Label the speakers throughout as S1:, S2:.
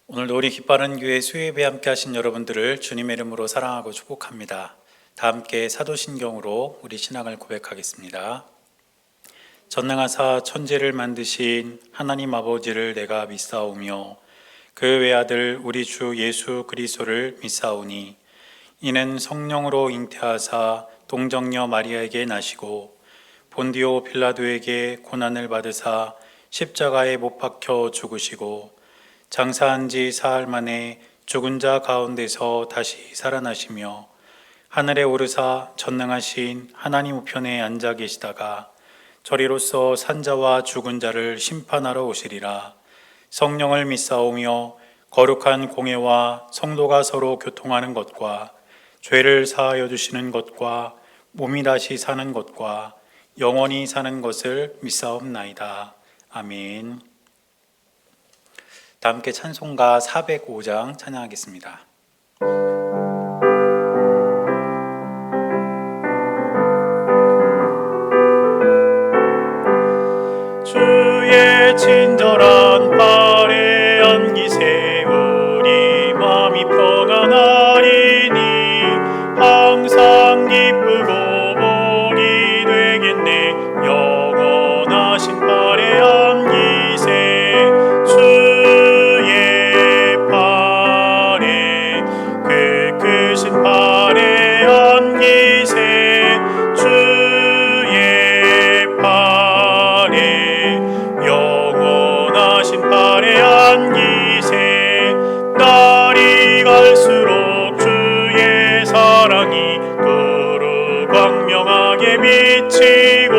S1: 오늘도 우리 기빠른 교회 수요예배 함께 하신 여러분들을 주님의 이름으로 사랑하고 축복합니다. 다 함께 사도신경으로 우리 신앙을 고백하겠습니다. 전능하사 천지를 만드신 하나님 아버지를 내가 믿사오며 그 외아들 우리 주 예수 그리스도를 믿사오니 이는 성령으로 잉태하사 동정녀 마리아에게 나시고 본디오 빌라도에게 고난을 받으사 십자가에 못 박혀 죽으시고 장사한 지 사흘 만에 죽은 자 가운데서 다시 살아나시며 하늘에 오르사 전능하신 하나님 우편에 앉아 계시다가 저리로서 산자와 죽은 자를 심판하러 오시리라. 성령을 믿사오며 거룩한 공예와 성도가 서로 교통하는 것과 죄를 사하여 주시는 것과 몸이 다시 사는 것과 영원히 사는 것을 믿사옵나이다. 아멘. 다 함께 찬송가 405장 찬양하겠습니다. 주의 친절한 발에 안기 세우니 마음이 평안하리니 항상 기쁘고 복이 되겠네. 영원하신 발에 안기세 발에 안기세 주의 발에 영원하신 발에 안기세 날이 갈수록 주의 사랑이 두루 광명하게 비치고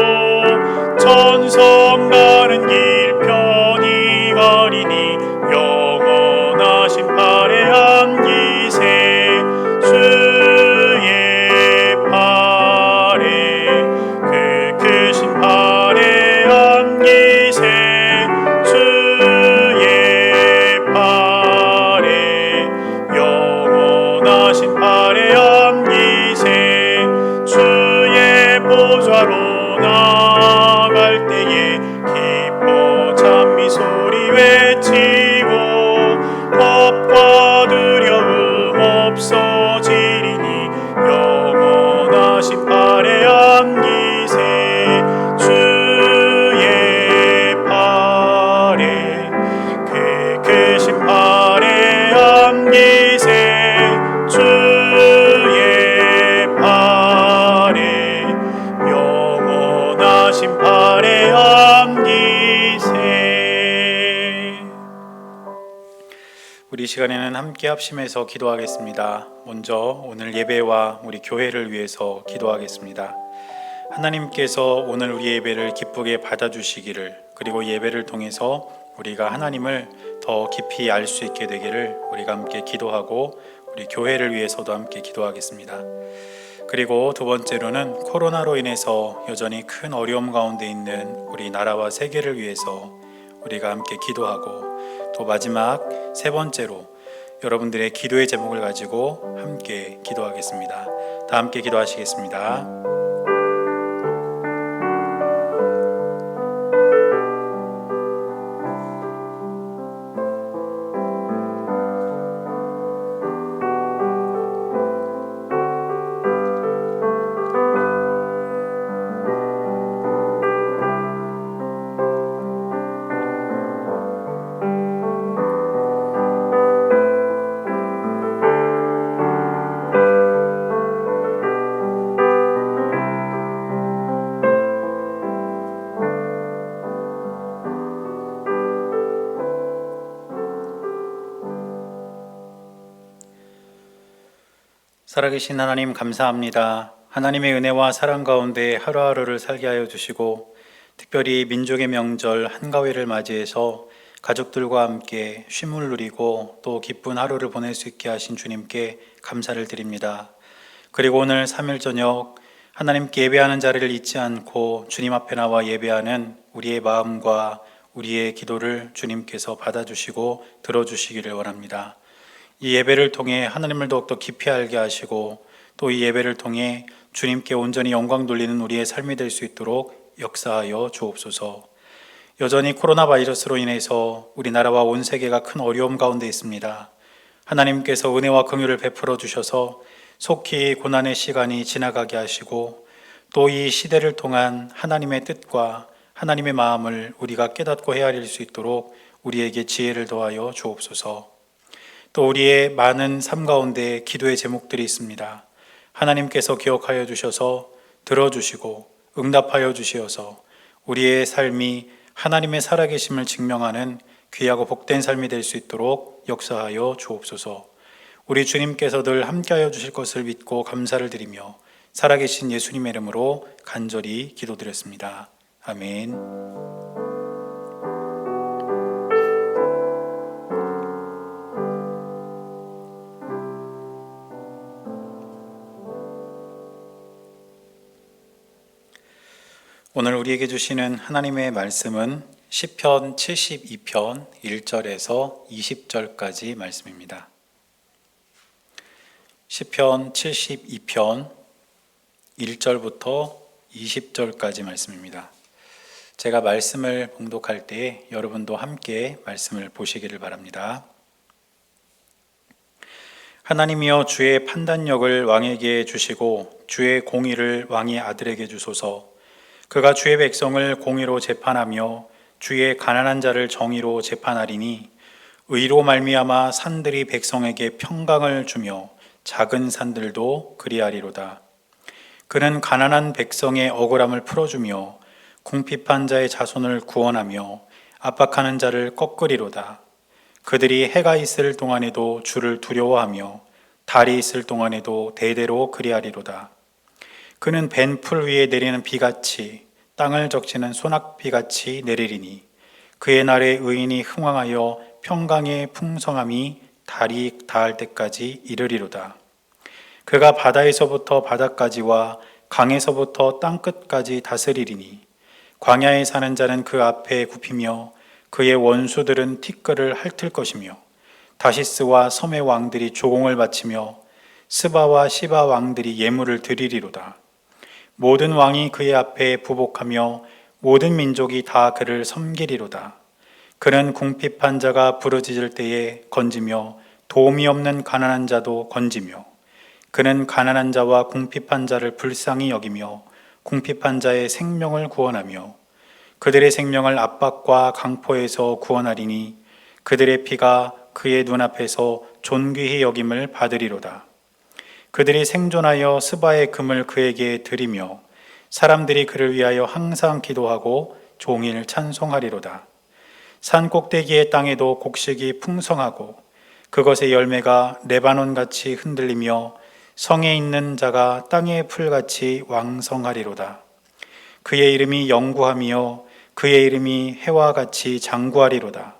S1: 천성 가는 길 편히 가리니 영원하신 발에 안기세 주의 발에 그 크신 발에 안기세 주의 발에 영원하신 발에 안기세 주의 보좌로 나갈 때에 기뻐 찬미 소리 외치고 겁과 두려움 없어지리니 영원하신 발에 안기세 주의 발에 그 크신 발에 안기세 주의 발에 영원하신 발에 안기세. 우리 시간에는 함께 합심해서 기도하겠습니다. 먼저 오늘 예배와 우리 교회를 위해서 기도하겠습니다. 하나님께서 오늘 우리 예배를 기쁘게 받아주시기를, 그리고 예배를 통해서 우리가 하나님을 더 깊이 알 수 있게 되기를 우리가 함께 기도하고 우리 교회를 위해서도 함께 기도하겠습니다. 그리고 두 번째로는 코로나로 인해서 여전히 큰 어려움 가운데 있는 우리 나라와 세계를 위해서 우리가 함께 기도하고, 또 마지막 세 번째로 여러분들의 기도의 제목을 가지고 함께 기도하겠습니다. 다 함께 기도하시겠습니다. 살아계신 하나님 감사합니다. 하나님의 은혜와 사랑 가운데 하루하루를 살게 하여 주시고, 특별히 민족의 명절 한가위를 맞이해서 가족들과 함께 쉼을 누리고 또 기쁜 하루를 보낼 수 있게 하신 주님께 감사를 드립니다. 그리고 오늘 3일 저녁 하나님께 예배하는 자리를 잊지 않고 주님 앞에 나와 예배하는 우리의 마음과 우리의 기도를 주님께서 받아주시고 들어주시기를 원합니다. 이 예배를 통해 하나님을 더욱더 깊이 알게 하시고, 또 이 예배를 통해 주님께 온전히 영광 돌리는 우리의 삶이 될 수 있도록 역사하여 주옵소서. 여전히 코로나 바이러스로 인해서 우리나라와 온 세계가 큰 어려움 가운데 있습니다. 하나님께서 은혜와 긍휼을 베풀어 주셔서 속히 고난의 시간이 지나가게 하시고 또 이 시대를 통한 하나님의 뜻과 하나님의 마음을 우리가 깨닫고 헤아릴 수 있도록 우리에게 지혜를 더하여 주옵소서. 또 우리의 많은 삶 가운데 기도의 제목들이 있습니다. 하나님께서 기억하여 주셔서 들어주시고 응답하여 주시어서 우리의 삶이 하나님의 살아계심을 증명하는 귀하고 복된 삶이 될 수 있도록 역사하여 주옵소서. 우리 주님께서 늘 함께하여 주실 것을 믿고 감사를 드리며 살아계신 예수님의 이름으로 간절히 기도드렸습니다. 아멘. 오늘 우리에게 주시는 하나님의 말씀은 시편 72편 1절에서 20절까지 말씀입니다. 시편 72편 1절부터 20절까지 말씀입니다. 제가 말씀을 봉독할 때 여러분도 함께 말씀을 보시기를 바랍니다. 하나님이여, 주의 판단력을 왕에게 주시고 주의 공의를 왕의 아들에게 주소서. 그가 주의 백성을 공의로 재판하며 주의 가난한 자를 정의로 재판하리니 의로 말미암아 산들이 백성에게 평강을 주며 작은 산들도 그리하리로다. 그는 가난한 백성의 억울함을 풀어주며 궁핍한 자의 자손을 구원하며 압박하는 자를 꺾으리로다. 그들이 해가 있을 동안에도 주를 두려워하며 달이 있을 동안에도 대대로 그리하리로다. 그는 벤 풀 위에 내리는 비같이 땅을 적시는 소낙비같이 내리리니 그의 날에 의인이 흥왕하여 평강의 풍성함이 달이 닿을 때까지 이르리로다. 그가 바다에서부터 바다까지와 강에서부터 땅끝까지 다스리리니 광야에 사는 자는 그 앞에 굽히며 그의 원수들은 티끌을 핥을 것이며 다시스와 섬의 왕들이 조공을 바치며 스바와 시바 왕들이 예물을 드리리로다. 모든 왕이 그의 앞에 부복하며 모든 민족이 다 그를 섬기리로다. 그는 궁핍한 자가 부르짖을 때에 건지며 도움이 없는 가난한 자도 건지며 그는 가난한 자와 궁핍한 자를 불쌍히 여기며 궁핍한 자의 생명을 구원하며 그들의 생명을 압박과 강포에서 구원하리니 그들의 피가 그의 눈앞에서 존귀히 여김을 받으리로다. 그들이 생존하여 스바의 금을 그에게 드리며 사람들이 그를 위하여 항상 기도하고 종일 찬송하리로다. 산 꼭대기의 땅에도 곡식이 풍성하고 그것의 열매가 레바논같이 흔들리며 성에 있는 자가 땅의 풀같이 왕성하리로다. 그의 이름이 영구하며 그의 이름이 해와 같이 장구하리로다.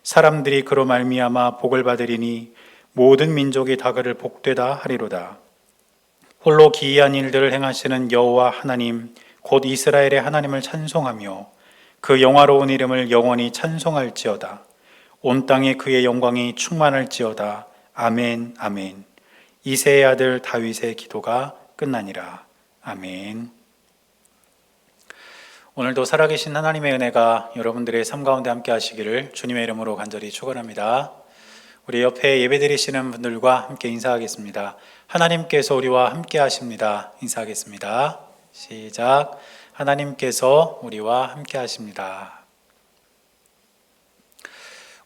S1: 사람들이 그로 말미암아 복을 받으리니 모든 민족이 다 그를 복되다 하리로다. 홀로 기이한 일들을 행하시는 여호와 하나님 곧 이스라엘의 하나님을 찬송하며 그 영화로운 이름을 영원히 찬송할지어다. 온 땅에 그의 영광이 충만할지어다. 아멘, 아멘. 이새의 아들 다윗의 기도가 끝나니라. 아멘. 오늘도 살아계신 하나님의 은혜가 여러분들의 삶 가운데 함께 하시기를 주님의 이름으로 간절히 축원합니다. 우리 옆에 예배드리시는 분들과 함께 인사하겠습니다. 하나님께서 우리와 함께 하십니다. 인사하겠습니다. 시작. 하나님께서 우리와 함께 하십니다.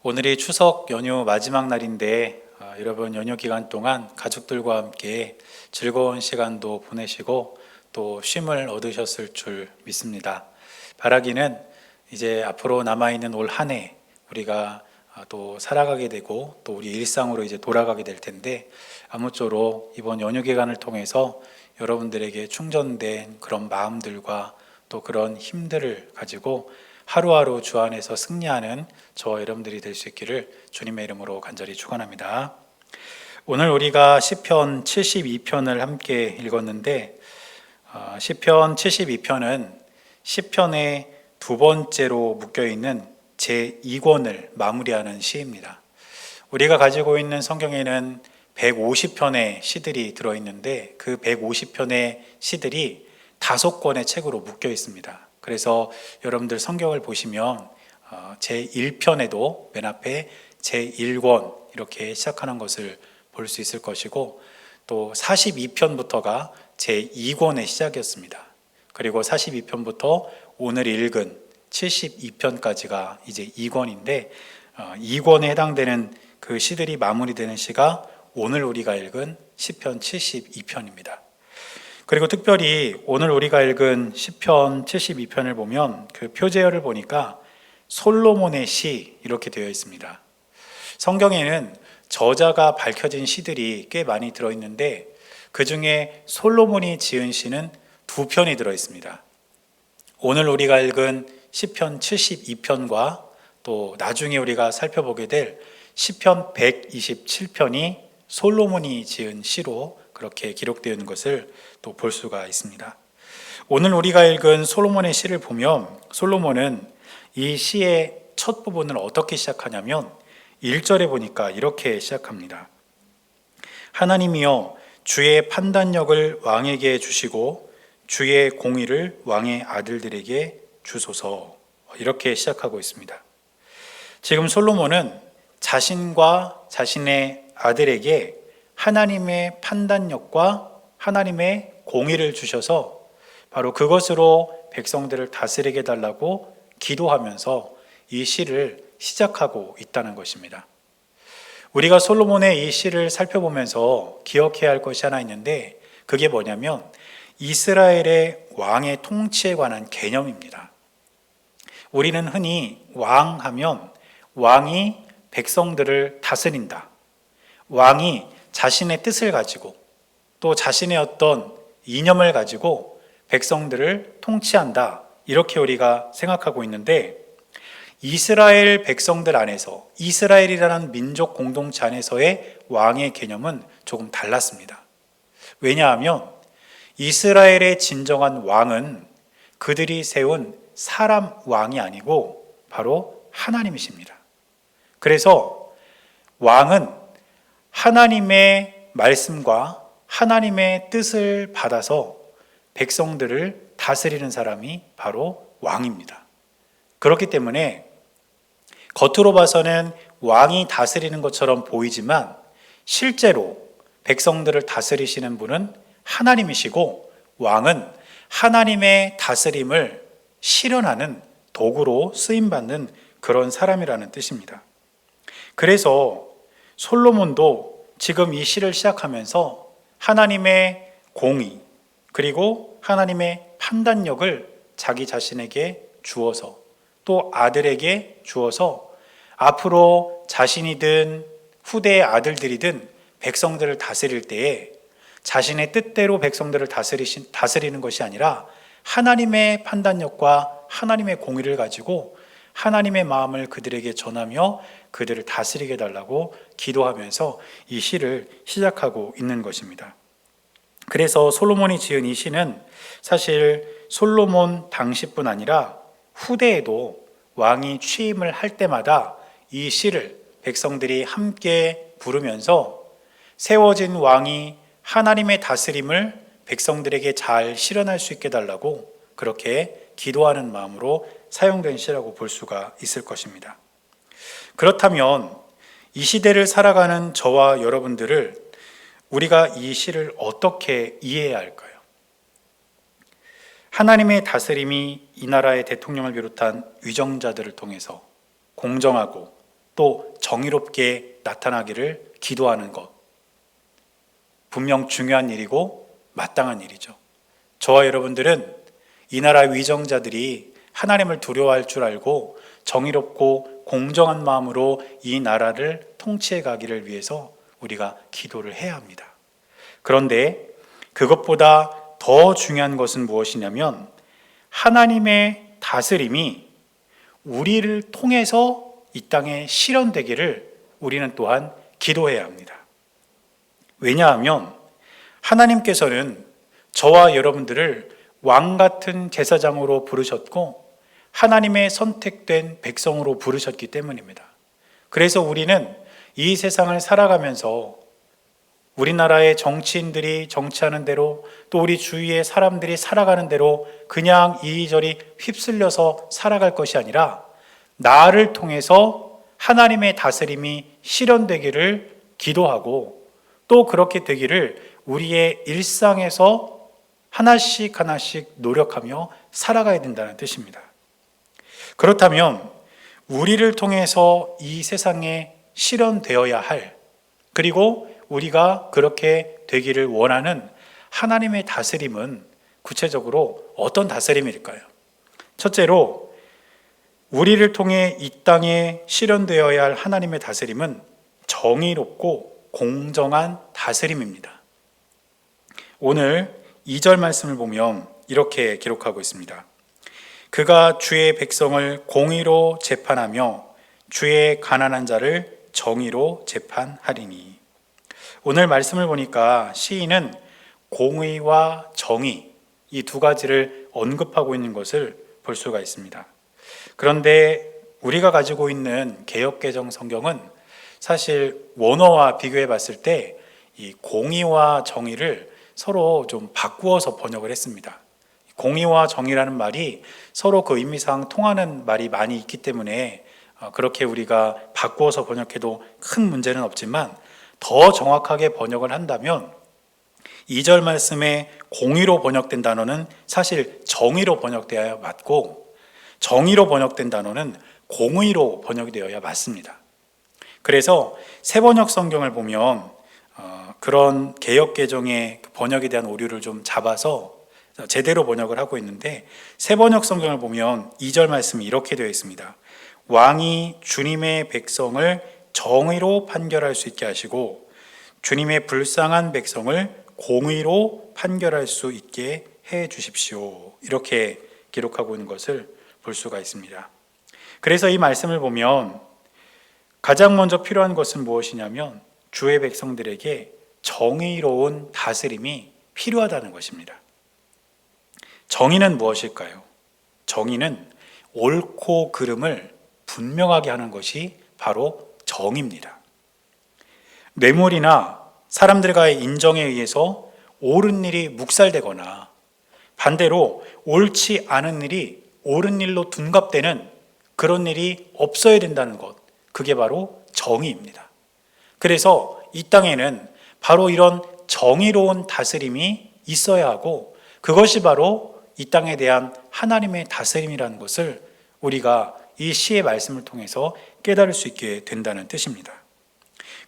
S1: 오늘이 추석 연휴 마지막 날인데 여러분 연휴 기간 동안 가족들과 함께 즐거운 시간도 보내시고 또 쉼을 얻으셨을 줄 믿습니다. 바라기는 이제 앞으로 남아있는 올 한 해 우리가 또 살아가게 되고 또 우리 일상으로 이제 돌아가게 될 텐데 아무쪼록 이번 연휴 기간을 통해서 여러분들에게 충전된 그런 마음들과 또 그런 힘들을 가지고 하루하루 주 안에서 승리하는 저와 여러분들이 될 수 있기를 주님의 이름으로 간절히 축원합니다. 오늘 우리가 시편 72편을 함께 읽었는데 시편 72편은 시편의 두 번째로 묶여있는 제2권을 마무리하는 시입니다. 우리가 가지고 있는 성경에는 150편의 시들이 들어있는데 그 150편의 시들이 5권의 책으로 묶여 있습니다. 그래서 여러분들 성경을 보시면 제1편에도 맨 앞에 제1권 이렇게 시작하는 것을 볼 수 있을 것이고, 또 42편부터가 제2권의 시작이었습니다. 그리고 42편부터 오늘 읽은 72편까지가 이제 2권인데 2권에 해당되는 그 시들이 마무리되는 시가 오늘 우리가 읽은 시편 72편입니다. 그리고 특별히 오늘 우리가 읽은 시편 72편을 보면 그 표제어를 보니까 솔로몬의 시 이렇게 되어 있습니다. 성경에는 저자가 밝혀진 시들이 꽤 많이 들어있는데 그 중에 솔로몬이 지은 시는 2편이 들어있습니다. 오늘 우리가 읽은 시편 72편과 또 나중에 우리가 살펴보게 될 시편 127편이 솔로몬이 지은 시로 그렇게 기록되어 있는 것을 또 볼 수가 있습니다. 오늘 우리가 읽은 솔로몬의 시를 보면 솔로몬은 이 시의 첫 부분을 어떻게 시작하냐면 1절에 보니까 이렇게 시작합니다. 하나님이여 주의 판단력을 왕에게 주시고 주의 공의를 왕의 아들들에게 주소서. 이렇게 시작하고 있습니다. 지금 솔로몬은 자신과 자신의 아들에게 하나님의 판단력과 하나님의 공의를 주셔서 바로 그것으로 백성들을 다스리게 달라고 기도하면서 이 시를 시작하고 있다는 것입니다. 우리가 솔로몬의 이 시를 살펴보면서 기억해야 할 것이 하나 있는데 그게 뭐냐면 이스라엘의 왕의 통치에 관한 개념입니다. 우리는 흔히 왕하면 왕이 백성들을 다스린다. 왕이 자신의 뜻을 가지고 또 자신의 어떤 이념을 가지고 백성들을 통치한다. 이렇게 우리가 생각하고 있는데 이스라엘 백성들 안에서 이스라엘이라는 민족 공동체 안에서의 왕의 개념은 조금 달랐습니다. 왜냐하면 이스라엘의 진정한 왕은 그들이 세운 사람 왕이 아니고 바로 하나님이십니다. 그래서 왕은 하나님의 말씀과 하나님의 뜻을 받아서 백성들을 다스리는 사람이 바로 왕입니다. 그렇기 때문에 겉으로 봐서는 왕이 다스리는 것처럼 보이지만 실제로 백성들을 다스리시는 분은 하나님이시고 왕은 하나님의 다스림을 실현하는 도구로 쓰임받는 그런 사람이라는 뜻입니다. 그래서 솔로몬도 지금 이 시를 시작하면서 하나님의 공의 그리고 하나님의 판단력을 자기 자신에게 주어서 또 아들에게 주어서 앞으로 자신이든 후대의 아들들이든 백성들을 다스릴 때에 자신의 뜻대로 백성들을 다스리는 것이 아니라 하나님의 판단력과 하나님의 공의를 가지고 하나님의 마음을 그들에게 전하며 그들을 다스리게 달라고 기도하면서 이 시를 시작하고 있는 것입니다. 그래서 솔로몬이 지은 이 시는 사실 솔로몬 당시뿐 아니라 후대에도 왕이 취임을 할 때마다 이 시를 백성들이 함께 부르면서 세워진 왕이 하나님의 다스림을 백성들에게 잘 실현할 수 있게 달라고 그렇게 기도하는 마음으로 사용된 시라고 볼 수가 있을 것입니다. 그렇다면 이 시대를 살아가는 저와 여러분들을 우리가 이 시를 어떻게 이해해야 할까요? 하나님의 다스림이 이 나라의 대통령을 비롯한 위정자들을 통해서 공정하고 또 정의롭게 나타나기를 기도하는 것, 분명 중요한 일이고 마땅한 일이죠. 저와 여러분들은 이 나라 위정자들이 하나님을 두려워할 줄 알고 정의롭고 공정한 마음으로 이 나라를 통치해 가기를 위해서 우리가 기도를 해야 합니다. 그런데 그것보다 더 중요한 것은 무엇이냐면 하나님의 다스림이 우리를 통해서 이 땅에 실현되기를 우리는 또한 기도해야 합니다. 왜냐하면 하나님께서는 저와 여러분들을 왕 같은 제사장으로 부르셨고 하나님의 선택된 백성으로 부르셨기 때문입니다. 그래서 우리는 이 세상을 살아가면서 우리나라의 정치인들이 정치하는 대로, 또 우리 주위의 사람들이 살아가는 대로 그냥 이리저리 휩쓸려서 살아갈 것이 아니라 나를 통해서 하나님의 다스림이 실현되기를 기도하고, 또 그렇게 되기를 우리의 일상에서 하나씩 하나씩 노력하며 살아가야 된다는 뜻입니다. 그렇다면 우리를 통해서 이 세상에 실현되어야 할, 그리고 우리가 그렇게 되기를 원하는 하나님의 다스림은 구체적으로 어떤 다스림일까요? 첫째로, 우리를 통해 이 땅에 실현되어야 할 하나님의 다스림은 정의롭고 공정한 다스림입니다. 오늘 2절 말씀을 보면 이렇게 기록하고 있습니다. 그가 주의 백성을 공의로 재판하며 주의 가난한 자를 정의로 재판하리니. 오늘 말씀을 보니까 시인은 공의와 정의, 이 두 가지를 언급하고 있는 것을 볼 수가 있습니다. 그런데 우리가 가지고 있는 개역개정 성경은 사실 원어와 비교해 봤을 때 이 공의와 정의를 서로 좀 바꾸어서 번역을 했습니다. 공의와 정의라는 말이 서로 그 의미상 통하는 말이 많이 있기 때문에 그렇게 우리가 바꾸어서 번역해도 큰 문제는 없지만, 더 정확하게 번역을 한다면 2절 말씀에 공의로 번역된 단어는 사실 정의로 번역되어야 맞고, 정의로 번역된 단어는 공의로 번역이 되어야 맞습니다. 그래서 새번역 성경을 보면 그런 개역개정의 번역에 대한 오류를 좀 잡아서 제대로 번역을 하고 있는데, 새번역 성경을 보면 2절 말씀이 이렇게 되어 있습니다. 왕이 주님의 백성을 정의로 판결할 수 있게 하시고 주님의 불쌍한 백성을 공의로 판결할 수 있게 해 주십시오. 이렇게 기록하고 있는 것을 볼 수가 있습니다. 그래서 이 말씀을 보면 가장 먼저 필요한 것은 무엇이냐면 주의 백성들에게 정의로운 다스림이 필요하다는 것입니다. 정의는 무엇일까요? 정의는 옳고 그름을 분명하게 하는 것이 바로 정의입니다. 뇌물이나 사람들과의 인정에 의해서 옳은 일이 묵살되거나 반대로 옳지 않은 일이 옳은 일로 둔갑되는 그런 일이 없어야 된다는 것, 그게 바로 정의입니다. 그래서 이 땅에는 바로 이런 정의로운 다스림이 있어야 하고, 그것이 바로 이 땅에 대한 하나님의 다스림이라는 것을 우리가 이 시의 말씀을 통해서 깨달을 수 있게 된다는 뜻입니다.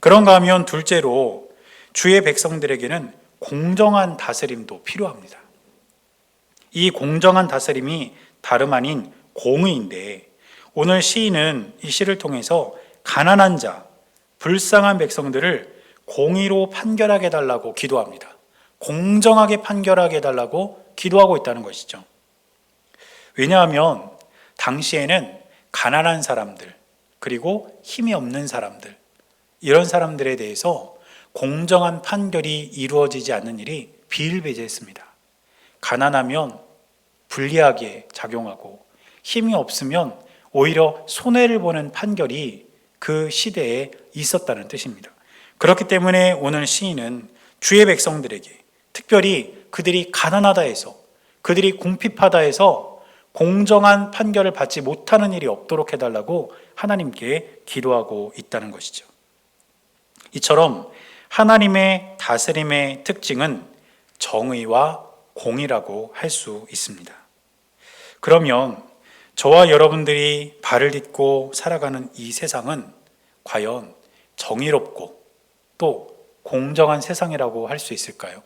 S1: 그런가 하면 둘째로, 주의 백성들에게는 공정한 다스림도 필요합니다. 이 공정한 다스림이 다름 아닌 공의인데, 오늘 시인은 이 시를 통해서 가난한 자, 불쌍한 백성들을 공의로 판결하게 해달라고 기도합니다. 공정하게 판결하게 해달라고 기도하고 있다는 것이죠. 왜냐하면 당시에는 가난한 사람들, 그리고 힘이 없는 사람들, 이런 사람들에 대해서 공정한 판결이 이루어지지 않는 일이 비일비재했습니다. 가난하면 불리하게 작용하고 힘이 없으면 오히려 손해를 보는 판결이 그 시대에 있었다는 뜻입니다. 그렇기 때문에 오늘 시인은 주의 백성들에게, 특별히 그들이 가난하다 해서, 그들이 궁핍하다 해서 공정한 판결을 받지 못하는 일이 없도록 해달라고 하나님께 기도하고 있다는 것이죠. 이처럼 하나님의 다스림의 특징은 정의와 공의라고 할 수 있습니다. 그러면 저와 여러분들이 발을 딛고 살아가는 이 세상은 과연 정의롭고 또 공정한 세상이라고 할 수 있을까요?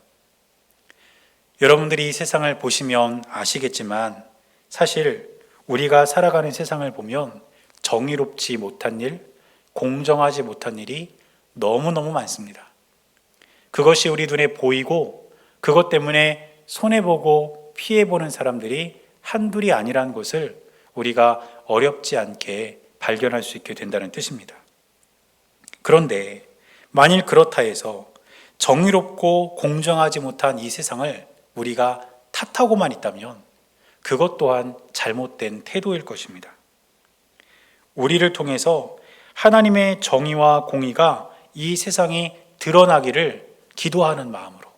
S1: 여러분들이 이 세상을 보시면 아시겠지만 사실 우리가 살아가는 세상을 보면 정의롭지 못한 일, 공정하지 못한 일이 너무너무 많습니다. 그것이 우리 눈에 보이고 그것 때문에 손해보고 피해보는 사람들이 한둘이 아니라는 것을 우리가 어렵지 않게 발견할 수 있게 된다는 뜻입니다. 그런데 만일 그렇다 해서 정의롭고 공정하지 못한 이 세상을 우리가 탓하고만 있다면 그것 또한 잘못된 태도일 것입니다. 우리를 통해서 하나님의 정의와 공의가 이 세상이 드러나기를 기도하는 마음으로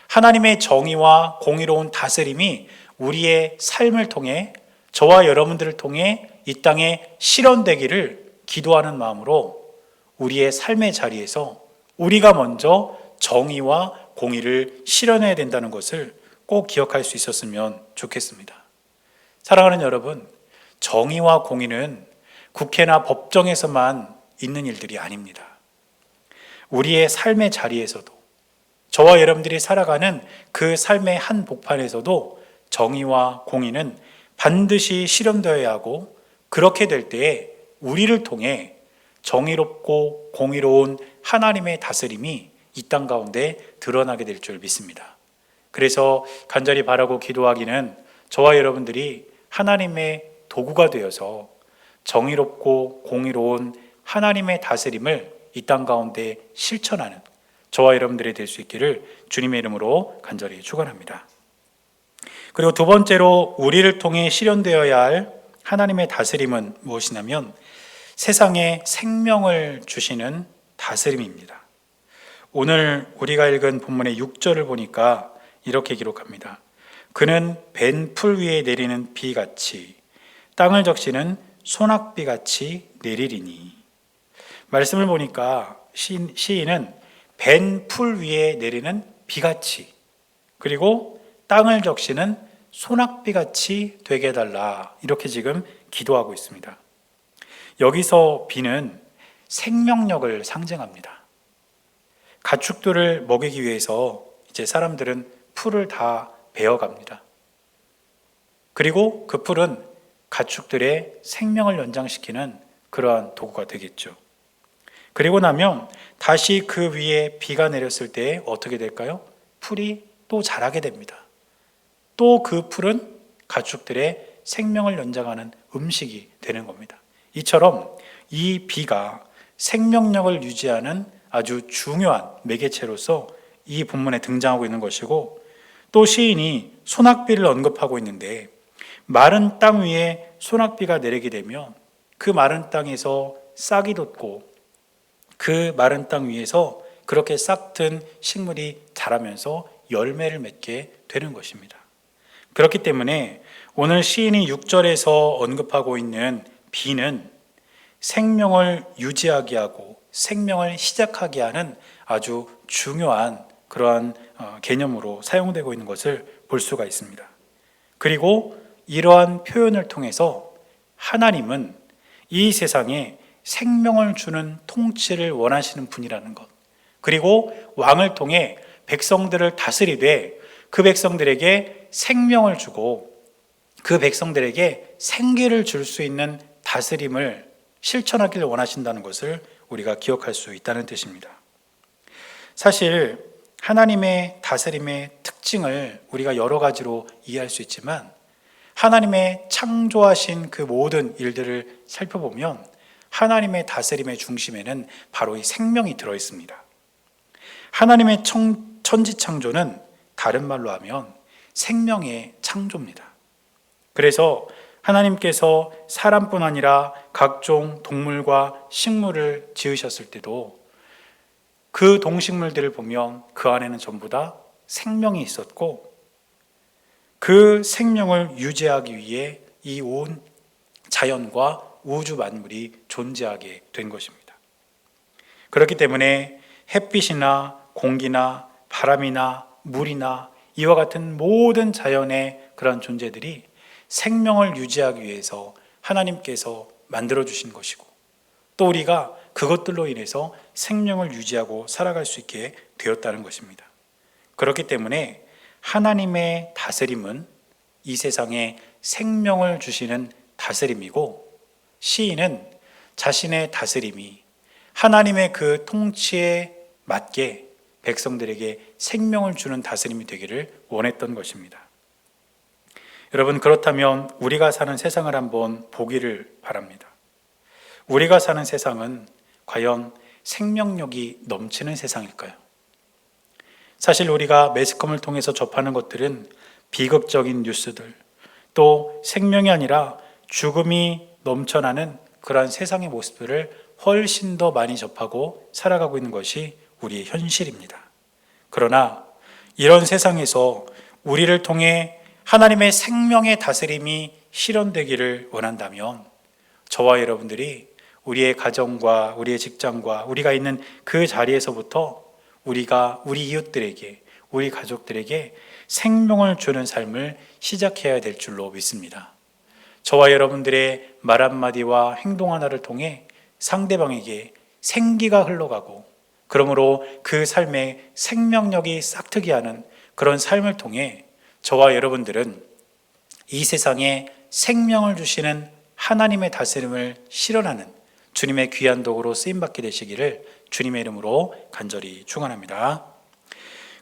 S1: 하나님의 정의와 공의로운 다스림이 우리의 삶을 통해 저와 여러분들을 통해 이 땅에 실현되기를 기도하는 마음으로 우리의 삶의 자리에서 우리가 먼저 정의와 공의를 실현해야 된다는 것을 꼭 기억할 수 있었으면 좋겠습니다. 사랑하는 여러분, 정의와 공의는 국회나 법정에서만 있는 일들이 아닙니다. 우리의 삶의 자리에서도 저와 여러분들이 살아가는 그 삶의 한 복판에서도 정의와 공의는 반드시 실현되어야 하고, 그렇게 될 때에 우리를 통해 정의롭고 공의로운 하나님의 다스림이 이 땅 가운데 드러나게 될 줄 믿습니다. 그래서 간절히 바라고 기도하기는 저와 여러분들이 하나님의 도구가 되어서 정의롭고 공의로운 하나님의 다스림을 이 땅 가운데 실천하는 저와 여러분들이 될 수 있기를 주님의 이름으로 간절히 축원합니다. 그리고 두 번째로 우리를 통해 실현되어야 할 하나님의 다스림은 무엇이냐면 세상에 생명을 주시는 다스림입니다. 오늘 우리가 읽은 본문의 6절을 보니까 이렇게 기록합니다. 그는 벤 풀 위에 내리는 비같이 땅을 적시는 소낙비같이 내리리니. 말씀을 보니까 시인은 벤 풀 위에 내리는 비같이, 그리고 땅을 적시는 소낙비같이 되게 해달라, 이렇게 지금 기도하고 있습니다. 여기서 비는 생명력을 상징합니다. 가축들을 먹이기 위해서 이제 사람들은 풀을 다 베어갑니다. 그리고 그 풀은 가축들의 생명을 연장시키는 그러한 도구가 되겠죠. 그리고 나면 다시 그 위에 비가 내렸을 때 어떻게 될까요? 풀이 또 자라게 됩니다. 또 그 풀은 가축들의 생명을 연장하는 음식이 되는 겁니다. 이처럼 이 비가 생명력을 유지하는 아주 중요한 매개체로서 이 본문에 등장하고 있는 것이고, 또 시인이 소낙비를 언급하고 있는데, 마른 땅 위에 소낙비가 내리게 되면 그 마른 땅에서 싹이 돋고 그 마른 땅 위에서 그렇게 싹튼 식물이 자라면서 열매를 맺게 되는 것입니다. 그렇기 때문에 오늘 시인이 6절에서 언급하고 있는 비는 생명을 유지하게 하고 생명을 시작하게 하는 아주 중요한 그러한 개념으로 사용되고 있는 것을 볼 수가 있습니다. 그리고 이러한 표현을 통해서 하나님은 이 세상에 생명을 주는 통치를 원하시는 분이라는 것, 그리고 왕을 통해 백성들을 다스리되 그 백성들에게 생명을 주고 그 백성들에게 생기를 줄 수 있는 다스림을 실천하기를 원하신다는 것을 우리가 기억할 수 있다는 뜻입니다. 사실 하나님의 다스림의 특징을 우리가 여러 가지로 이해할 수 있지만, 하나님의 창조하신 그 모든 일들을 살펴보면 하나님의 다스림의 중심에는 바로 이 생명이 들어 있습니다. 하나님의 천지창조는 다른 말로 하면 생명의 창조입니다. 그래서 하나님께서 사람뿐 아니라 각종 동물과 식물을 지으셨을 때도 그 동식물들을 보면 그 안에는 전부 다 생명이 있었고, 그 생명을 유지하기 위해 이 온 자연과 우주 만물이 존재하게 된 것입니다. 그렇기 때문에 햇빛이나 공기나 바람이나 물이나 이와 같은 모든 자연의 그런 존재들이 생명을 유지하기 위해서 하나님께서 만들어주신 것이고, 또 우리가 그것들로 인해서 생명을 유지하고 살아갈 수 있게 되었다는 것입니다. 그렇기 때문에 하나님의 다스림은 이 세상에 생명을 주시는 다스림이고, 시인은 자신의 다스림이 하나님의 그 통치에 맞게 백성들에게 생명을 주는 다스림이 되기를 원했던 것입니다. 여러분, 그렇다면 우리가 사는 세상을 한번 보기를 바랍니다. 우리가 사는 세상은 과연 생명력이 넘치는 세상일까요? 사실 우리가 매스컴을 통해서 접하는 것들은 비극적인 뉴스들, 또 생명이 아니라 죽음이 넘쳐나는 그러한 세상의 모습들을 훨씬 더 많이 접하고 살아가고 있는 것이 우리의 현실입니다. 그러나 이런 세상에서 우리를 통해 하나님의 생명의 다스림이 실현되기를 원한다면 저와 여러분들이 우리의 가정과 우리의 직장과 우리가 있는 그 자리에서부터 우리가 우리 이웃들에게, 우리 가족들에게 생명을 주는 삶을 시작해야 될 줄로 믿습니다. 저와 여러분들의 말 한마디와 행동 하나를 통해 상대방에게 생기가 흘러가고, 그러므로 그 삶에 생명력이 싹트게 하는 그런 삶을 통해 저와 여러분들은 이 세상에 생명을 주시는 하나님의 다스림을 실현하는 주님의 귀한 도구로 쓰임받게 되시기를 주님의 이름으로 간절히 축원합니다.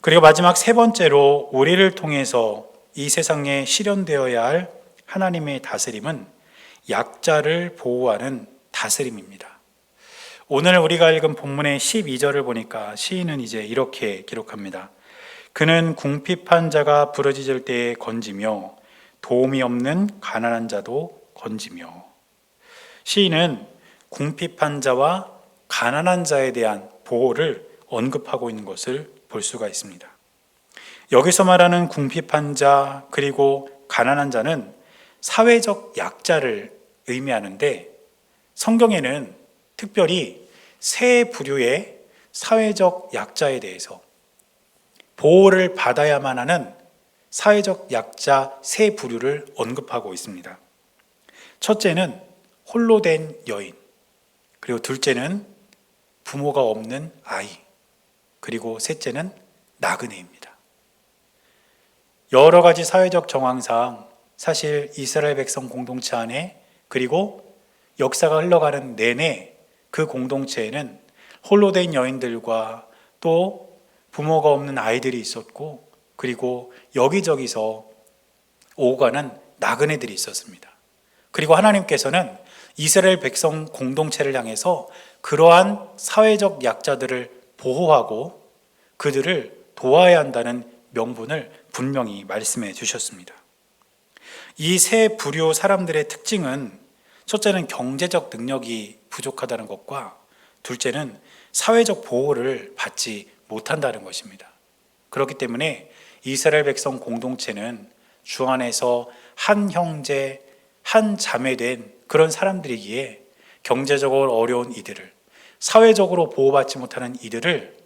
S1: 그리고 마지막 세 번째로 우리를 통해서 이 세상에 실현되어야 할 하나님의 다스림은 약자를 보호하는 다스림입니다. 오늘 우리가 읽은 본문의 12절을 보니까 시인은 이제 이렇게 기록합니다. 그는 궁핍한 자가 부르짖을 때에 건지며 도움이 없는 가난한 자도 건지며. 시인은 궁핍한 자와 가난한 자에 대한 보호를 언급하고 있는 것을 볼 수가 있습니다. 여기서 말하는 궁핍한 자 그리고 가난한 자는 사회적 약자를 의미하는데, 성경에는 특별히 세 부류의 사회적 약자에 대해서 보호를 받아야만 하는 사회적 약자 세 부류를 언급하고 있습니다. 첫째는 홀로 된 여인, 그리고 둘째는 부모가 없는 아이, 그리고 셋째는 나그네입니다. 여러 가지 사회적 정황상 사실 이스라엘 백성 공동체 안에, 그리고 역사가 흘러가는 내내 그 공동체에는 홀로 된 여인들과 또 부모가 없는 아이들이 있었고, 그리고 여기저기서 오고 가는 나그네들이 있었습니다. 그리고 하나님께서는 이스라엘 백성 공동체를 향해서 그러한 사회적 약자들을 보호하고 그들을 도와야 한다는 명분을 분명히 말씀해 주셨습니다. 이 세 부류 사람들의 특징은, 첫째는 경제적 능력이 부족하다는 것과 둘째는 사회적 보호를 받지 못한다는 것입니다. 그렇기 때문에 이스라엘 백성 공동체는 주 안에서 한 형제, 한 자매된 그런 사람들이기에 경제적으로 어려운 이들을, 사회적으로 보호받지 못하는 이들을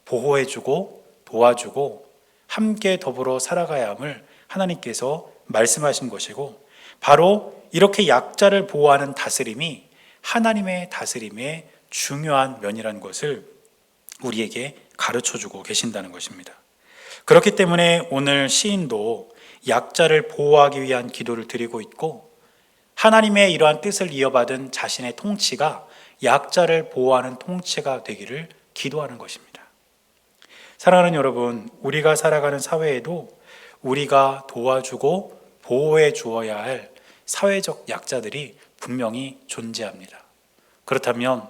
S1: 보호해주고 도와주고 함께 더불어 살아가야 함을 하나님께서 말씀하신 것이고, 바로 이렇게 약자를 보호하는 다스림이 하나님의 다스림의 중요한 면이라는 것을 우리에게 가르쳐주고 계신다는 것입니다. 그렇기 때문에 오늘 시인도 약자를 보호하기 위한 기도를 드리고 있고, 하나님의 이러한 뜻을 이어받은 자신의 통치가 약자를 보호하는 통치가 되기를 기도하는 것입니다. 사랑하는 여러분, 우리가 살아가는 사회에도 우리가 도와주고 보호해 주어야 할 사회적 약자들이 분명히 존재합니다. 그렇다면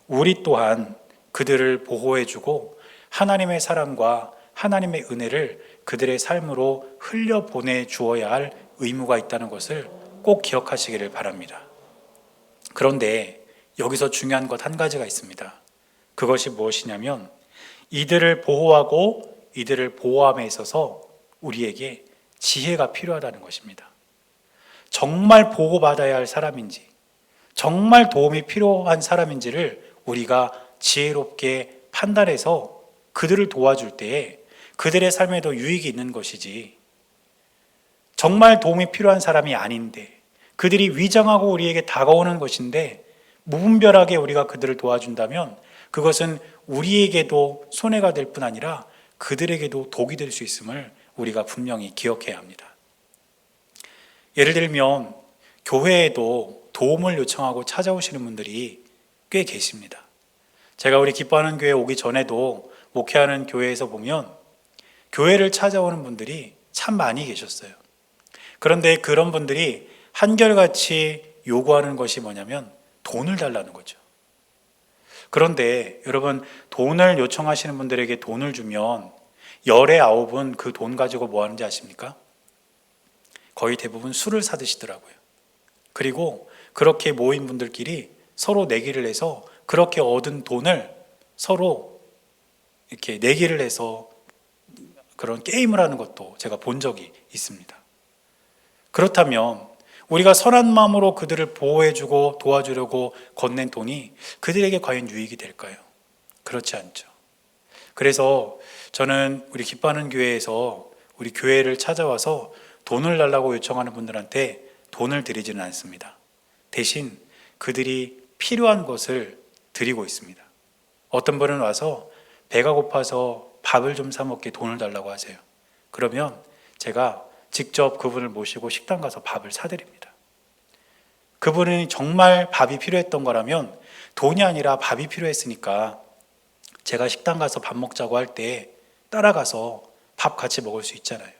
S1: 우리 또한 그들을 보호해 주고 하나님의 사랑과 하나님의 은혜를 그들의 삶으로 흘려보내 주어야 할 의무가 있다는 것을 꼭 기억하시기를 바랍니다. 그런데 여기서 중요한 것 한 가지가 있습니다. 그것이 무엇이냐면, 이들을 보호하고 이들을 보호함에 있어서 우리에게 지혜가 필요하다는 것입니다. 정말 보호받아야 할 사람인지, 정말 도움이 필요한 사람인지를 우리가 지혜롭게 판단해서 그들을 도와줄 때에 그들의 삶에도 유익이 있는 것이지, 정말 도움이 필요한 사람이 아닌데 그들이 위장하고 우리에게 다가오는 것인데 무분별하게 우리가 그들을 도와준다면 그것은 우리에게도 손해가 될 뿐 아니라 그들에게도 독이 될 수 있음을 우리가 분명히 기억해야 합니다. 예를 들면 교회에도 도움을 요청하고 찾아오시는 분들이 꽤 계십니다. 제가 우리 기뻐하는 교회 오기 전에도 목회하는 교회에서 보면 교회를 찾아오는 분들이 참 많이 계셨어요. 그런데 그런 분들이 한결같이 요구하는 것이 뭐냐면 돈을 달라는 거죠. 그런데 여러분, 돈을 요청하시는 분들에게 돈을 주면 열의 9은 그 돈 가지고 뭐 하는지 아십니까? 거의 대부분 술을 사드시더라고요. 그리고 그렇게 모인 분들끼리 서로 내기를 해서 그렇게 얻은 돈을 서로 이렇게 내기를 해서 그런 게임을 하는 것도 제가 본 적이 있습니다. 그렇다면 우리가 선한 마음으로 그들을 보호해주고 도와주려고 건넨 돈이 그들에게 과연 유익이 될까요? 그렇지 않죠. 그래서 저는 우리 기뻐하는 교회에서 우리 교회를 찾아와서 돈을 달라고 요청하는 분들한테 돈을 드리지는 않습니다. 대신 그들이 필요한 것을 드리고 있습니다. 어떤 분은 와서 배가 고파서 밥을 좀 사 먹게 돈을 달라고 하세요. 그러면 제가 직접 그분을 모시고 식당 가서 밥을 사드립니다. 그분이 정말 밥이 필요했던 거라면 돈이 아니라 밥이 필요했으니까 제가 식당 가서 밥 먹자고 할 때 따라가서 밥 같이 먹을 수 있잖아요.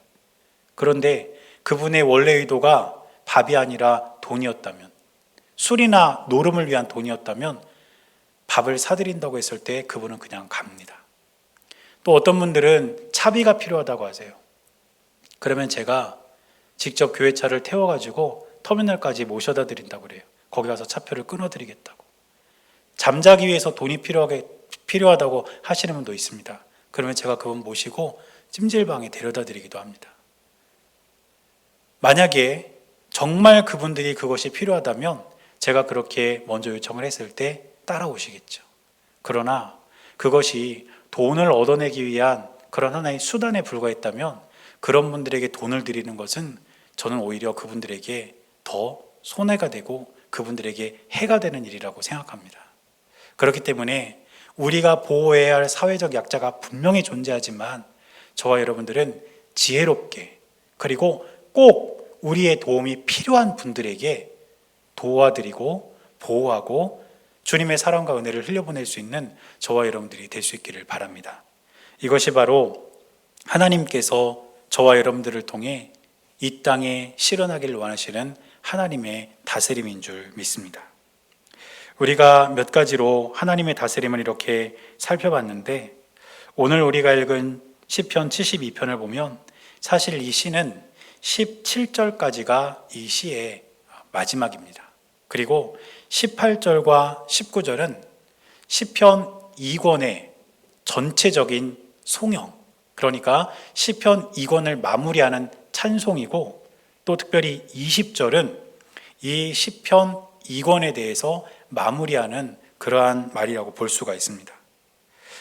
S1: 그런데 그분의 원래 의도가 밥이 아니라 돈이었다면, 술이나 노름을 위한 돈이었다면 밥을 사드린다고 했을 때 그분은 그냥 갑니다. 또 어떤 분들은 차비가 필요하다고 하세요. 그러면 제가 직접 교회차를 태워가지고 터미널까지 모셔다 드린다고 그래요. 거기 가서 차표를 끊어드리겠다고. 잠자기 위해서 돈이 필요하다고 하시는 분도 있습니다. 그러면 제가 그분 모시고 찜질방에 데려다 드리기도 합니다. 만약에 정말 그분들이 그것이 필요하다면 제가 그렇게 먼저 요청을 했을 때 따라오시겠죠. 그러나 그것이 돈을 얻어내기 위한 그런 하나의 수단에 불과했다면 그런 분들에게 돈을 드리는 것은 저는 오히려 그분들에게 더 손해가 되고 그분들에게 해가 되는 일이라고 생각합니다. 그렇기 때문에 우리가 보호해야 할 사회적 약자가 분명히 존재하지만 저와 여러분들은 지혜롭게 그리고 꼭 우리의 도움이 필요한 분들에게 도와드리고 보호하고 주님의 사랑과 은혜를 흘려보낼 수 있는 저와 여러분들이 될 수 있기를 바랍니다. 이것이 바로 하나님께서 저와 여러분들을 통해 이 땅에 실현하기를 원하시는 하나님의 다스림인 줄 믿습니다. 우리가 몇 가지로 하나님의 다스림을 이렇게 살펴봤는데 오늘 우리가 읽은 시편 72편을 보면 사실 이 시는 17절까지가 이 시의 마지막입니다. 그리고 18절과 19절은 시편 2권의 전체적인 송영, 그러니까 시편 2권을 마무리하는 찬송이고 또 특별히 20절은 이 시편 2권에 대해서 마무리하는 그러한 말이라고 볼 수가 있습니다.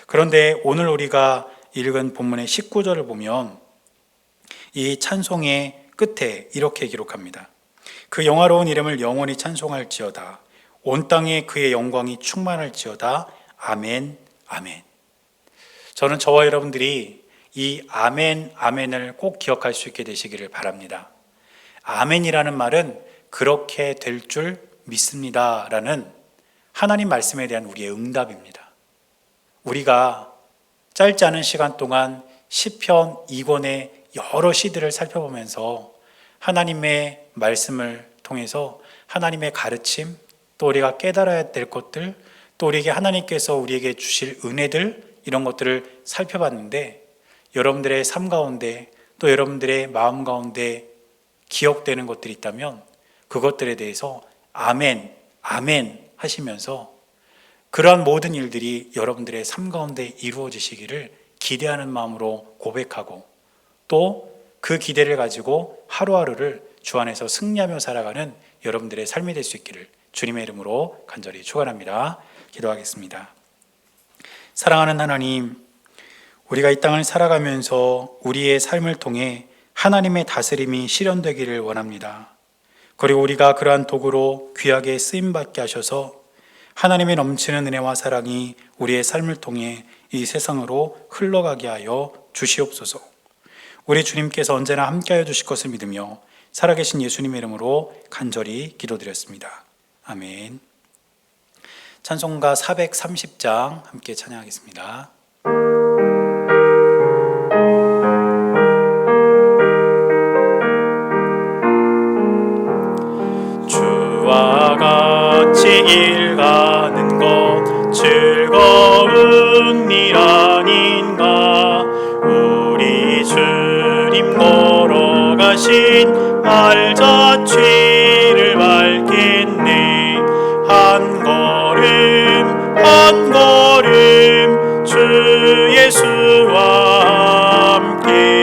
S1: 그런데 오늘 우리가 읽은 본문의 19절을 보면 이 찬송의 끝에 이렇게 기록합니다. 그 영화로운 이름을 영원히 찬송할지어다. 온 땅에 그의 영광이 충만할지어다. 아멘, 아멘. 저는 저와 여러분들이 이 아멘, 아멘을 꼭 기억할 수 있게 되시기를 바랍니다. 아멘이라는 말은 그렇게 될 줄 믿습니다 라는 하나님 말씀에 대한 우리의 응답입니다. 우리가 짧지 않은 시간 동안 시편 2권의 여러 시들을 살펴보면서 하나님의 말씀을 통해서 하나님의 가르침, 또 우리가 깨달아야 될 것들, 또 우리에게 하나님께서 우리에게 주실 은혜들, 이런 것들을 살펴봤는데 여러분들의 삶 가운데 또 여러분들의 마음 가운데 기억되는 것들이 있다면 그것들에 대해서 아멘, 아멘 하시면서 그러한 모든 일들이 여러분들의 삶 가운데 이루어지시기를 기대하는 마음으로 고백하고 또 그 기대를 가지고 하루하루를 주 안에서 승리하며 살아가는 여러분들의 삶이 될 수 있기를 주님의 이름으로 간절히 축원합니다. 기도하겠습니다. 사랑하는 하나님, 우리가 이 땅을 살아가면서 우리의 삶을 통해 하나님의 다스림이 실현되기를 원합니다. 그리고 우리가 그러한 도구로 귀하게 쓰임받게 하셔서 하나님의 넘치는 은혜와 사랑이 우리의 삶을 통해 이 세상으로 흘러가게 하여 주시옵소서. 우리 주님께서 언제나 함께하여 주실 것을 믿으며 살아계신 예수님의 이름으로 간절히 기도드렸습니다. 아멘. 찬송가 430장 함께 찬양하겠습니다. 주와 같이 일 가는 것 즐거운 일 아닌가. 우리 주님 걸어가신 알자취를 밟겠네. 한 걸음 한 걸음 주 예수와 함께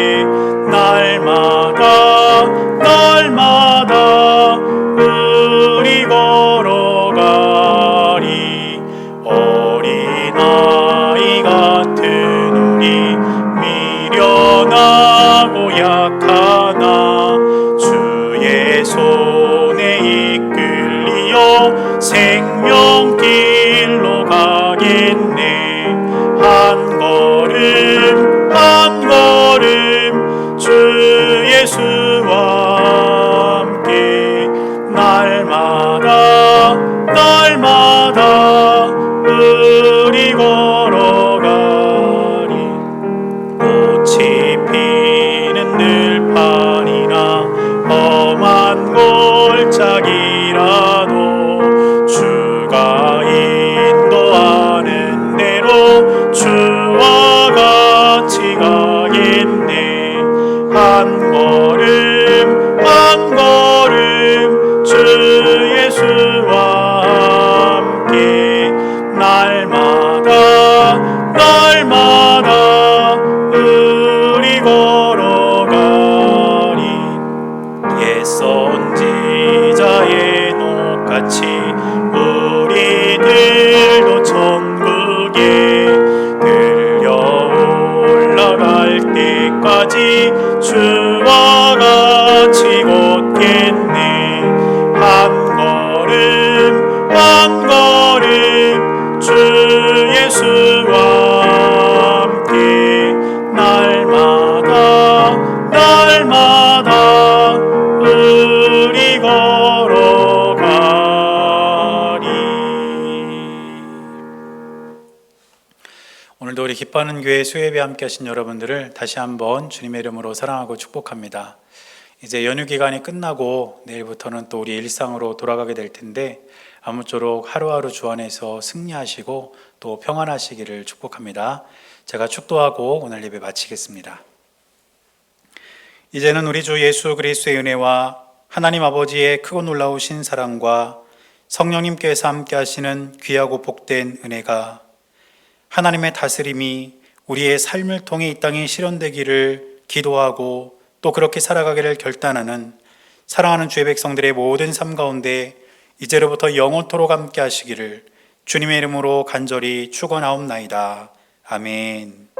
S1: 대로 주가 인도하는 대로 주와 같이 가겠네. 한 걸음 한 걸음 주 예수와 함께 날마다 날마다 우리 걸어가리. 옛 선지자의 녹같이 우리들도 천국에 들려 올라갈 때까지 주와 같이 걷겠네. 한 걸음 한 걸음 주 예수와 함께 날마다 날마다 우리 걸어가리. 오늘도 우리 기뻐하는 교회 수요예배 함께 하신 여러분들을 다시 한번 주님의 이름으로 사랑하고 축복합니다. 이제 연휴 기간이 끝나고 내일부터는 또 우리 일상으로 돌아가게 될 텐데 아무쪼록 하루하루 주 안에서 승리하시고 또 평안하시기를 축복합니다. 제가 축도하고 오늘 예배 마치겠습니다. 이제는 우리 주 예수 그리스도의 은혜와 하나님 아버지의 크고 놀라우신 사랑과 성령님께서 함께 하시는 귀하고 복된 은혜가 하나님의 다스림이 우리의 삶을 통해 이 땅에 실현되기를 기도하고 또 그렇게 살아가기를 결단하는 사랑하는 주의 백성들의 모든 삶 가운데 이제로부터 영원토록 함께 하시기를 주님의 이름으로 간절히 축원하옵나이다. 아멘.